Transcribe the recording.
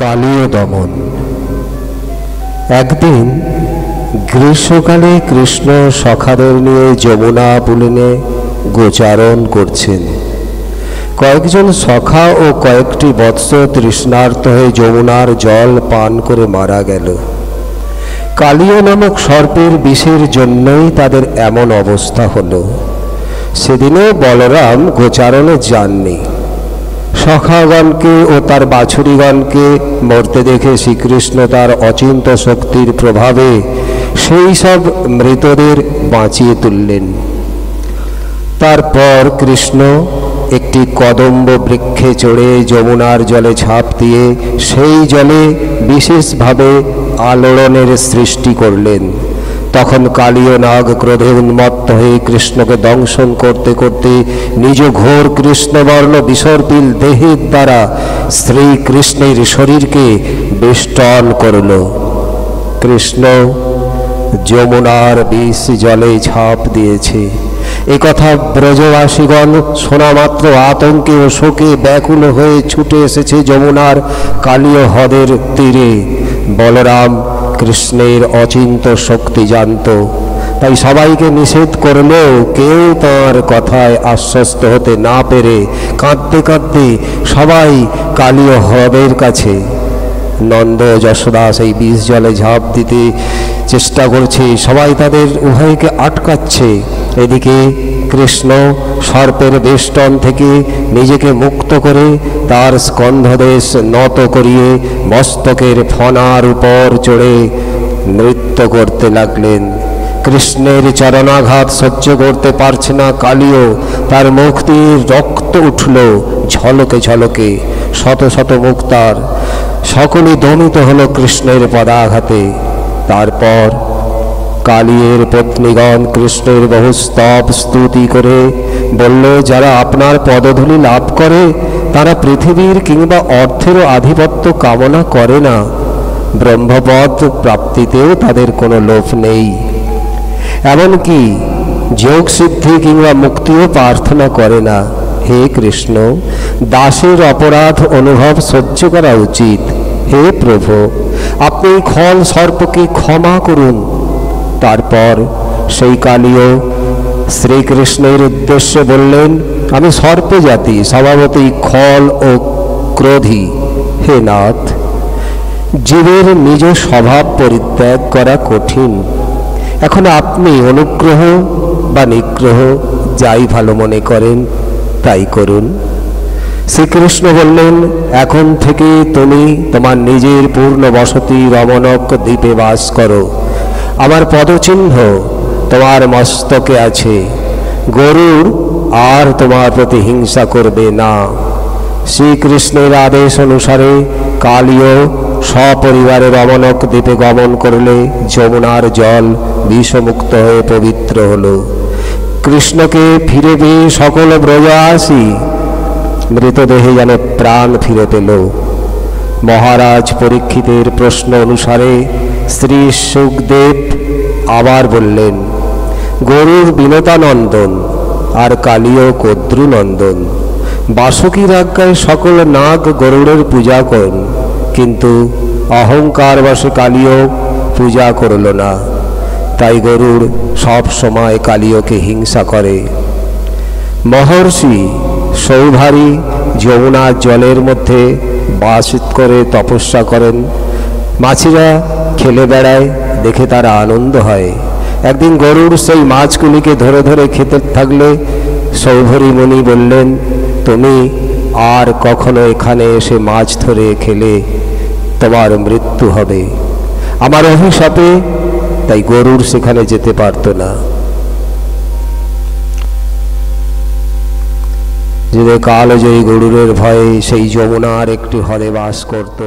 কালীয় দমন। একদিন গ্রীষ্মকালে কৃষ্ণ সখাদের নিয়ে যমুনা পুলিনে গোচারণ করছেন। কয়েকজন সখা ও কয়েকটি বৎস তৃষ্ণার্ত হয়ে যমুনার জল পান করে মারা গেল। কালীয় নামক সর্পের বিষের জন্যই তাদের এমন অবস্থা হলো। সেদিনও বলরাম গোচারণে যাননি। সখাগণকে ও তার বাছুরিগণকে মরতে দেখে শ্রীকৃষ্ণ তার অচিন্ত শক্তির প্রভাবে সেই সব মৃতদের বাঁচিয়ে তুললেন। তারপর কৃষ্ণ একটি কদম্ব বৃক্ষে চড়ে যমুনার জলে ঝাঁপ দিয়ে সেই জলে বিশেষভাবে আলোড়নের সৃষ্টি করলেন। তখন কালীয় নাগ ক্রোধে উন্মত্ত হয়ে কৃষ্ণকে দংশন করতে করতে নিজ ঘোর কৃষ্ণবর্ণ বিসর্পিল দেহের দ্বারা শ্রীকৃষ্ণের শরীরকে বেষ্টন করল। কৃষ্ণ যমুনার বিষ জলে ঝাঁপ দিয়েছে একথা ব্রজবাসীগণ শোনা মাত্র আতঙ্কে ও শোকে ব্যাকুল হয়ে ছুটে এসেছে যমুনার কালীয় হ্রদের তীরে। বলরাম কৃষ্ণের অচিন্ত শক্তি জানত, তাই সবাইকে নিষেধ করলেও কেউ তাঁর কথায় আশ্বস্ত হতে না পেরে কাঁদতে কাঁদতে সবাই কালীয় হ্রদের কাছে। নন্দ যশোদা সেই বিষ জলে ঝাঁপ দিতে চেষ্টা করছে, সবাই তাদের উভয়কে আটকাচ্ছে। এদিকে কৃষ্ণ সর্পের বেষ্টন থেকে নিজেকে মুক্ত করে তার স্কন্ধদেশ নত করিয়ে মস্তকের ফণার উপর চড়ে নৃত্য করতে লাগলেন। কৃষ্ণের চরণাঘাত সহ্য করতে পারছে না কালীয়, তার মুখ দিয়ে রক্ত উঠল ঝলকে ঝলকে। শত শত মুখ তার, সকলে দমিত হলো কৃষ্ণের পদাঘাতে। তারপর কালীয়ের পত্নীগণ কৃষ্ণের বহু স্তব স্তুতি করে বলল, যারা আপনার পদধূলি লাভ করে তারা পৃথিবীর কিংবা অর্থেরও আধিপত্য কামনা করে না, ব্রহ্মপদ প্রাপ্তিতেও তাদের কোনো লোভ নেই, এমনকি যোগ সিদ্ধি কিংবা মুক্তিও প্রার্থনা করে না। হে কৃষ্ণ, দাসের অপরাধ অনুভব সহ্য করা উচিত। হে প্রভু, আপনি খল সর্পকে ক্ষমা করুন। তারপর সেই কালীয় শ্রীকৃষ্ণের উদ্দেশ্যে বললেন, আমি সর্প জাতি, স্বভাবতই খল ও ক্রোধী। হে নাথ, জীবের নিজ স্বভাব পরিত্যাগ করা কঠিন। এখন আপনি অনুগ্রহ বা নিগ্রহ যাই ভালো মনে করেন তাই করুন। শ্রীকৃষ্ণ বললেন, এখন থেকে তুমি তোমার নিজের পূর্ণ বসতি রমণক দ্বীপে বাস করো। আমার পদচিহ্ন তোমার মস্তকে আছে। গরুর আর তোমার প্রতি হিংসা করবে না। শ্রীকৃষ্ণের আদেশ অনুসারে কালীয় সপরিবারে রমণক দ্বীপে গমন করলে যমুনার জল বিষমুক্ত হয়ে পবিত্র হল। কৃষ্ণকে ফিরে পেয়ে সকল ব্রজবাসী মৃতদেহে যেন প্রাণ ফিরে পেল। মহারাজ পরীক্ষিতের প্রশ্ন অনুসারে শ্রী সুখদেব আবার বললেন, গরুর বিনতানন্দন আর কালীয় কদ্রুনন্দন। বাসুকীর আজ্ঞায় সকল নাগ গরুড়ের পূজা করেন, কিন্তু অহংকার বশে কালীয় পূজা করল না। তাই গরুড় সব সময় কালীয়কে হিংসা করে। মহর্ষি সৌভারী যমুনার জলের মধ্যে বাস করে তপস্যা করেন। মাছিরা খেলে বেড়ায় দেখে তারা আনন্দ হয়। একদিন গরুড় সেই মাছগুলিকে ধরে ধরে খেতে থাকলে সৌভরী মুনি বললেন, তুমি আর কখনো এখানে এসে মাছ ধরে খেলে তোমার মৃত্যু হবে। আমার অভিশাপে তাই গরুড় সেখানে যেতে পারত না। যে কালজয়ী গরুড়ের ভয়ে সেই যমুনার একটি হ্রদে বাস করত।